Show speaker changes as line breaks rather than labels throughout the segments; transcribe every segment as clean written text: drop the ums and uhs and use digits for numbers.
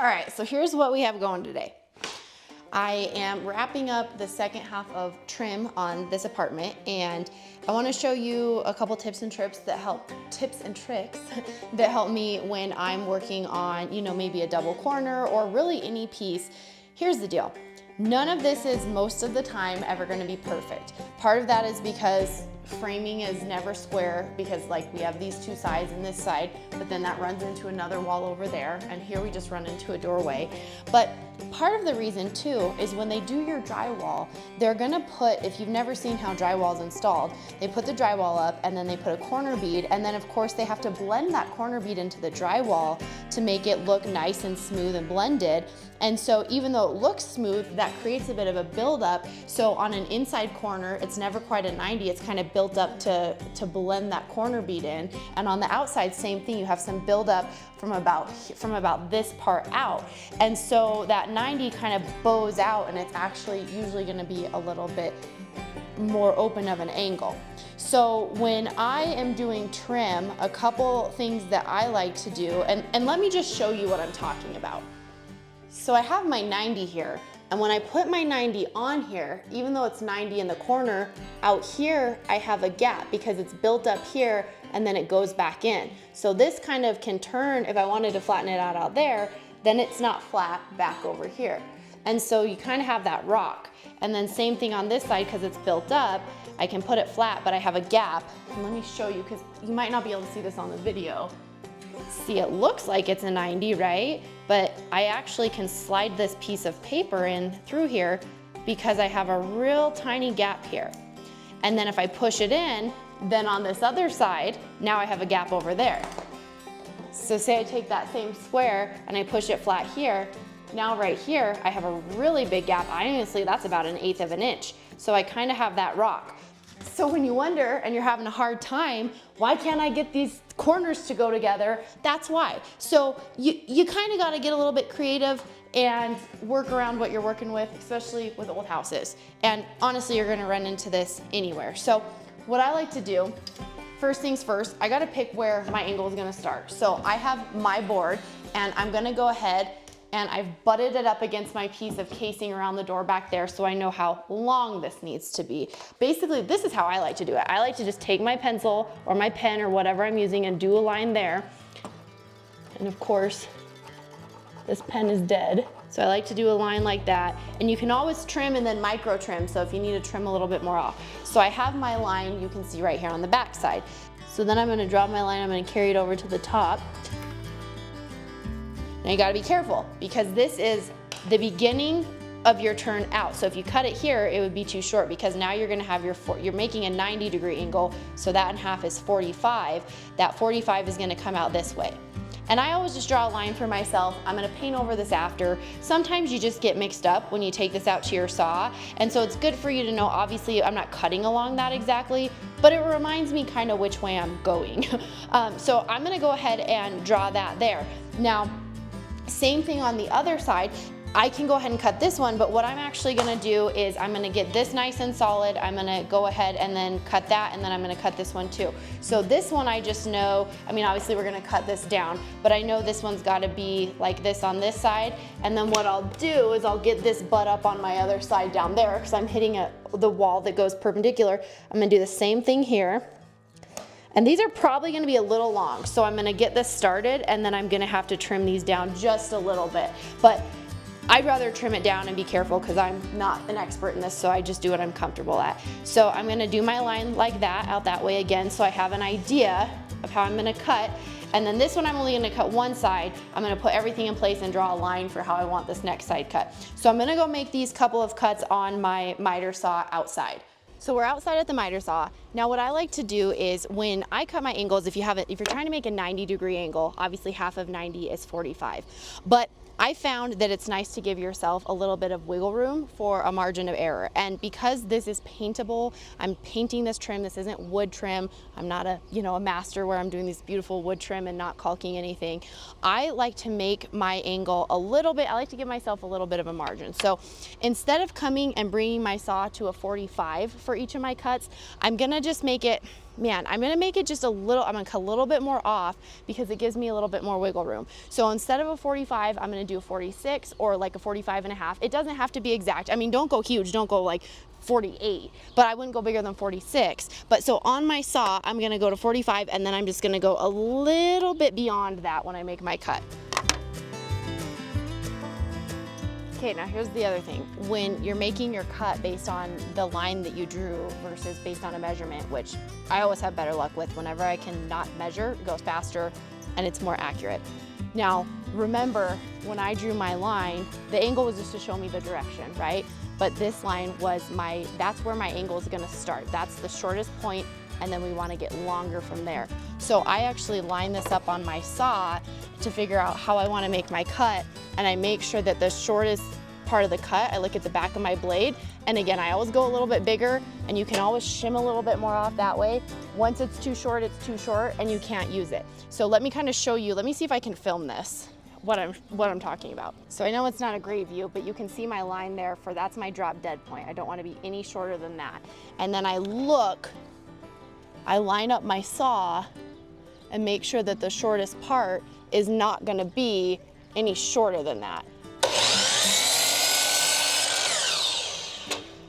All right, so here's what we have going today. I am wrapping up the second half of trim on this apartment, and I want to show you a couple tips and tricks that help that help me when I'm working on, maybe a double corner or really any piece. Here's the deal. None of this is most of the time ever going to be perfect. Part of that is because framing is never square, because like we have these two sides and this side, but then that runs into another wall over there, and here we just run into a doorway. But part of the reason too is when they do your drywall, they're gonna put, if you've never seen how drywall is installed, they put the drywall up and then they put a corner bead, and then of course they have to blend that corner bead into the drywall to make it look nice and smooth and blended. And so even though it looks smooth, that creates a bit of a buildup. So on an inside corner, it's never quite a 90, it's kind of built up to blend that corner bead in. And on the outside, same thing, you have some buildup from about this part out. And so that 90 kind of bows out, and it's actually usually gonna be a little bit more open of an angle. So when I am doing trim, a couple things that I like to do, and let me just show you what I'm talking about. So I have my 90 here, and when I put my 90 on here, even though it's 90 in the corner, out here I have a gap because it's built up here and then it goes back in. So this kind of can turn, if I wanted to flatten it out there, then it's not flat back over here. And so you kind of have that rock. And then same thing on this side, because it's built up, I can put it flat, but I have a gap. And let me show you, because you might not be able to see this on the video. See, it looks like it's a 90, right? But I actually can slide this piece of paper in through here because I have a real tiny gap here. And then if I push it in, then on this other side, now I have a gap over there. So say I take that same square and I push it flat here, now right here, I have a really big gap. Honestly, that's about 1/8 of an inch. So I kind of have that rock. So when you wonder and you're having a hard time, why can't I get these corners to go together? That's why. So you kind of got to get a little bit creative and work around what you're working with, especially with old houses. And honestly, you're going to run into this anywhere. So what I like to do, first things first, I got to pick where my angle is going to start. So I have my board, and I'm going to go ahead and I've butted it up against my piece of casing around the door back there, so I know how long this needs to be. Basically, this is how I like to do it. I like to just take my pencil or my pen or whatever I'm using and do a line there. And of course, this pen is dead. So I like to do a line like that. And you can always trim and then micro trim, so if you need to trim a little bit more off. So I have my line, you can see right here on the back side. So then I'm gonna draw my line, I'm gonna carry it over to the top. Now you gotta be careful, because this is the beginning of your turn out. So if you cut it here, it would be too short, because now you're gonna have you're making a 90-degree angle, so that in half is 45. That 45 is gonna come out this way. And I always just draw a line for myself. I'm gonna paint over this after. Sometimes you just get mixed up when you take this out to your saw, and so it's good for you to know, obviously I'm not cutting along that exactly, but it reminds me kind of which way I'm going. So I'm gonna go ahead and draw that there. Now, same thing on the other side. I can go ahead and cut this one, but what I'm actually gonna do is I'm gonna get this nice and solid. I'm gonna go ahead and then cut that, and then I'm gonna cut this one too. So this one I just know, I mean, obviously we're gonna cut this down, but I know this one's gotta be like this on this side. And then what I'll do is I'll get this butt up on my other side down there, because I'm hitting the wall that goes perpendicular. I'm gonna do the same thing here. And these are probably gonna be a little long, so I'm gonna get this started, and then I'm gonna have to trim these down just a little bit. But I'd rather trim it down and be careful, because I'm not an expert in this, so I just do what I'm comfortable at. So I'm gonna do my line like that, out that way again, so I have an idea of how I'm gonna cut. And then this one, I'm only gonna cut one side. I'm gonna put everything in place and draw a line for how I want this next side cut. So I'm gonna go make these couple of cuts on my miter saw outside. So we're outside at the miter saw. Now what I like to do is, when I cut my angles, if you're trying to make a 90-degree angle, obviously half of 90 is 45. But I found that it's nice to give yourself a little bit of wiggle room for a margin of error. And because this is paintable, I'm painting this trim, this isn't wood trim. I'm not a master where I'm doing this beautiful wood trim and not caulking anything. I like to make my angle a little bit, I like to give myself a little bit of a margin. So instead of coming and bringing my saw to a 45 for each of my cuts, I'm gonna just make it, man, I'm gonna make it just a little, I'm gonna cut a little bit more off because it gives me a little bit more wiggle room. So instead of a 45, I'm gonna do a 46 or like a 45.5. It doesn't have to be exact. I mean, don't go huge, don't go like 48, but I wouldn't go bigger than 46. But so on my saw, I'm gonna go to 45, and then I'm just gonna go a little bit beyond that when I make my cut. Okay, now here's the other thing. When you're making your cut based on the line that you drew versus based on a measurement, which I always have better luck with, whenever I can not measure, it goes faster and it's more accurate. Now, remember, when I drew my line, the angle was just to show me the direction, right? But this line was that's where my angle is gonna start. That's the shortest point, and then we wanna get longer from there. So I actually line this up on my saw to figure out how I wanna make my cut, and I make sure that the shortest part of the cut, I look at the back of my blade, and again, I always go a little bit bigger, and you can always shim a little bit more off that way. Once it's too short, and you can't use it. So let me kind of show you, let me see if I can film this, what I'm talking about. So I know it's not a great view, but you can see my line there for, that's my drop dead point. I don't want to be any shorter than that. And then I line up my saw and make sure that the shortest part is not going to be any shorter than that.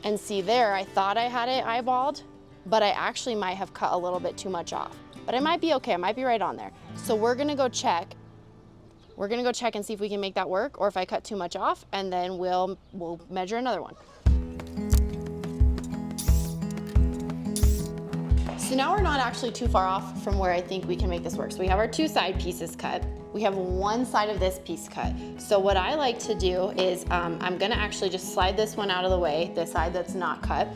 And see there, I thought I had it eyeballed, but I actually might have cut a little bit too much off. But I might be okay, I might be right on there. So we're gonna go check. We're gonna go check and see if we can make that work, or if I cut too much off, and then we'll measure another one. So now we're not actually too far off from where I think we can make this work. So we have our two side pieces cut. We have one side of this piece cut. So what I like to do is I'm gonna actually just slide this one out of the way, the side that's not cut,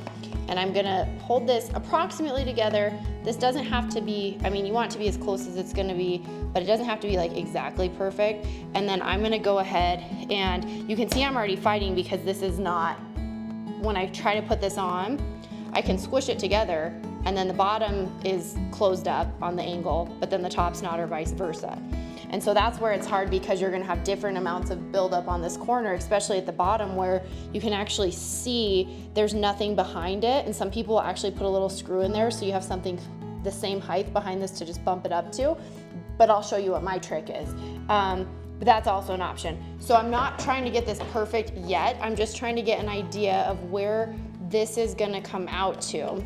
and I'm gonna hold this approximately together. This doesn't have to be, I mean, you want it to be as close as it's gonna be, but it doesn't have to be like exactly perfect. And then I'm gonna go ahead, and you can see I'm already fighting because this is not, when I try to put this on, I can squish it together, and then the bottom is closed up on the angle, but then the top's not, or vice versa. And so that's where it's hard, because you're gonna have different amounts of buildup on this corner, especially at the bottom where you can actually see there's nothing behind it. And some people will actually put a little screw in there so you have something the same height behind this to just bump it up to. But I'll show you what my trick is. But that's also an option. So I'm not trying to get this perfect yet. I'm just trying to get an idea of where this is gonna come out to.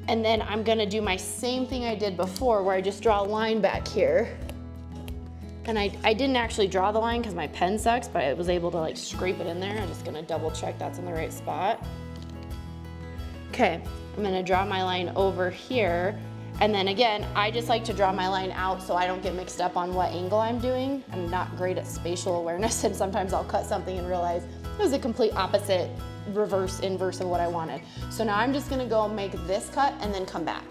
And then I'm gonna do my same thing I did before, where I just draw a line back here. And I didn't actually draw the line because my pen sucks, but I was able to like scrape it in there. I'm just gonna double check that's in the right spot. Okay, I'm gonna draw my line over here. And then again, I just like to draw my line out so I don't get mixed up on what angle I'm doing. I'm not great at spatial awareness, and sometimes I'll cut something and realize it was a complete opposite, inverse of what I wanted. So now I'm just gonna go make this cut and then come back.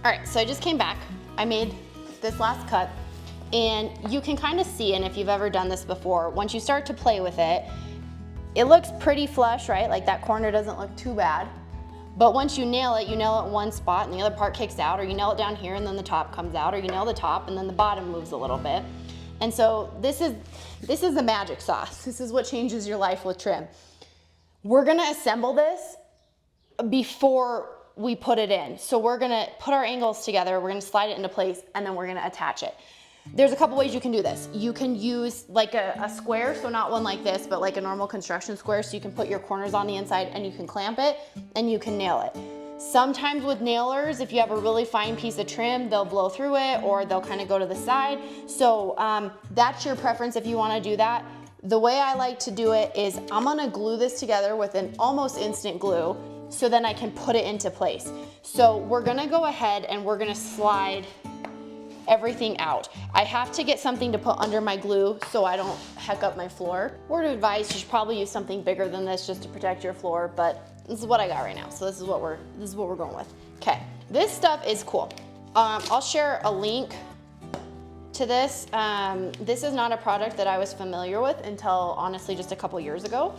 All right, so I just came back. I made this last cut, and you can kind of see, and if you've ever done this before, once you start to play with it, it looks pretty flush, right? Like that corner doesn't look too bad. But once you nail it one spot and the other part kicks out, or you nail it down here and then the top comes out, or you nail the top and then the bottom moves a little bit. And so this is the magic sauce. This is what changes your life with trim. We're gonna assemble this before we put it in. So we're gonna put our angles together, we're gonna slide it into place, and then we're gonna attach it. There's a couple ways you can do this. You can use like a square, so not one like this, but like a normal construction square, so you can put your corners on the inside and you can clamp it and you can nail it. Sometimes with nailers, if you have a really fine piece of trim, they'll blow through it, or they'll kind of go to the side. So that's your preference if you wanna do that. The way I like to do it is I'm gonna glue this together with an almost instant glue, so then I can put it into place. So we're gonna go ahead and we're gonna slide everything out. I have to get something to put under my glue so I don't heck up my floor. Word of advice, you should probably use something bigger than this just to protect your floor, but this is what I got right now. So this is what we're going with. Okay, this stuff is cool. I'll share a link to this. This is not a product that I was familiar with until honestly just a couple years ago,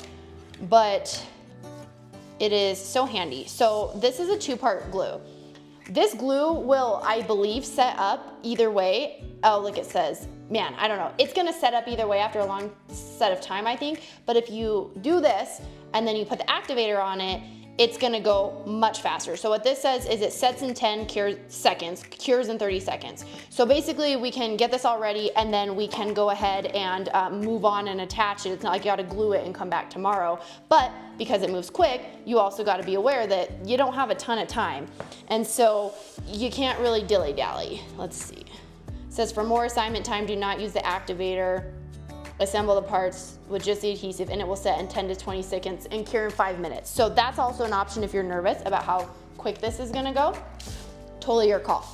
but it is so handy. So this is a 2-part glue. This glue will, I believe, set up either way. Oh, look, it says, man, I don't know. It's gonna set up either way after a long set of time, I think. But if you do this and then you put the activator on it, it's gonna go much faster. So what this says is it sets in 10 seconds, cures in 30 seconds. So basically we can get this all ready and then we can go ahead and move on and attach it. It's not like you gotta glue it and come back tomorrow, but because it moves quick, you also gotta be aware that you don't have a ton of time. And so you can't really dilly-dally. Let's see. It says for more assignment time, do not use the activator. Assemble the parts with just the adhesive and it will set in 10 to 20 seconds and cure in 5 minutes. So that's also an option if you're nervous about how quick this is gonna go. Totally your call.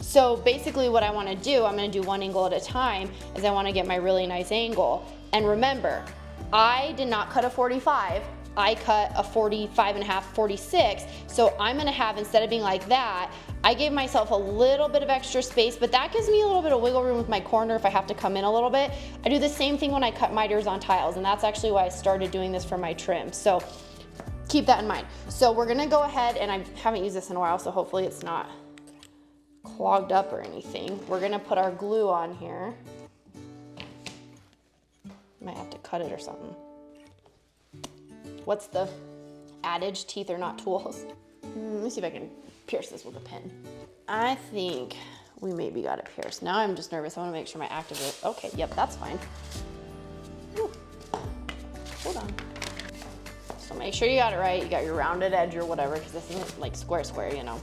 So basically what I wanna do, I'm gonna do one angle at a time, is I wanna get my really nice angle. And remember, I did not cut a 45, I cut a 45.5, 46. So I'm gonna have, instead of being like that, I gave myself a little bit of extra space, but that gives me a little bit of wiggle room with my corner if I have to come in a little bit. I do the same thing when I cut miters on tiles, and that's actually why I started doing this for my trim. So keep that in mind. So we're gonna go ahead, and I haven't used this in a while, so hopefully it's not clogged up or anything. We're gonna put our glue on here. Might have to cut it or something. What's the adage? Teeth are not tools. Let me see if I can pierce this with a pin. I think we maybe got it pierced. Now I'm just nervous. I want to make sure my activator. Okay, yep, that's fine. Ooh. Hold on. So make sure you got it right. You got your rounded edge or whatever, because this isn't like square, you know.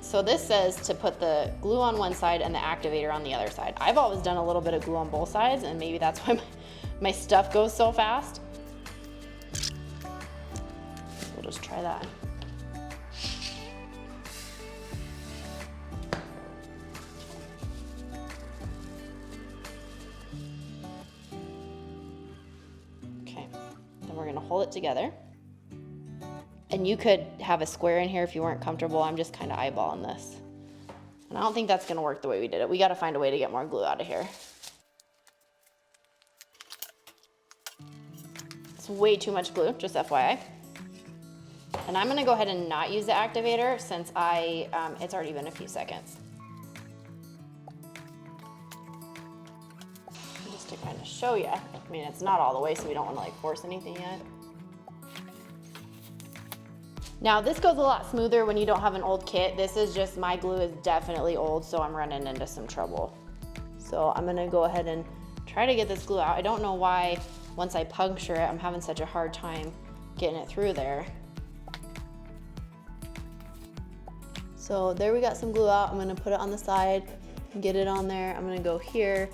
So this says to put the glue on one side and the activator on the other side. I've always done a little bit of glue on both sides, and maybe that's why my stuff goes so fast. We'll just try that. Okay, then we're gonna hold it together. And you could have a square in here if you weren't comfortable. I'm just kind of eyeballing this. And I don't think that's gonna work the way we did it. We gotta find a way to get more glue out of here. It's way too much glue, just FYI. And I'm gonna go ahead and not use the activator since it's already been a few seconds. Just to kind of show you. I mean, it's not all the way, so we don't wanna like force anything yet. Now this goes a lot smoother when you don't have an old kit. This is just, my glue is definitely old, so I'm running into some trouble. So I'm gonna go ahead and try to get this glue out. I don't know why once I puncture it, I'm having such a hard time getting it through there. So there we got some glue out. I'm gonna put it on the side and get it on there. I'm gonna go here.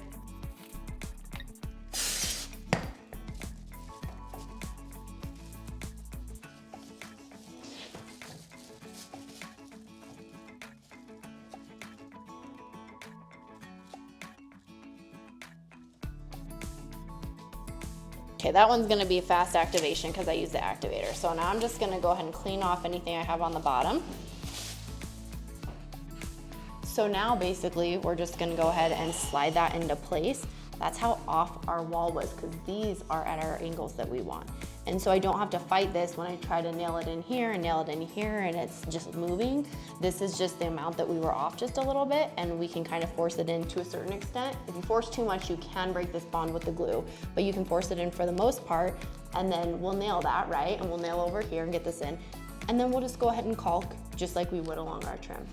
Okay, that one's gonna be a fast activation because I use the activator. So now I'm just gonna go ahead and clean off anything I have on the bottom. So now basically we're just gonna go ahead and slide that into place. That's how off our wall was, because these are at our angles that we want. And so I don't have to fight this when I try to nail it in here and nail it in here and it's just moving. This is just the amount that we were off just a little bit, and we can kind of force it in to a certain extent. If you force too much, you can break this bond with the glue, but you can force it in for the most part, and then we'll nail that, right? And we'll nail over here and get this in. And then we'll just go ahead and caulk just like we would along our trim.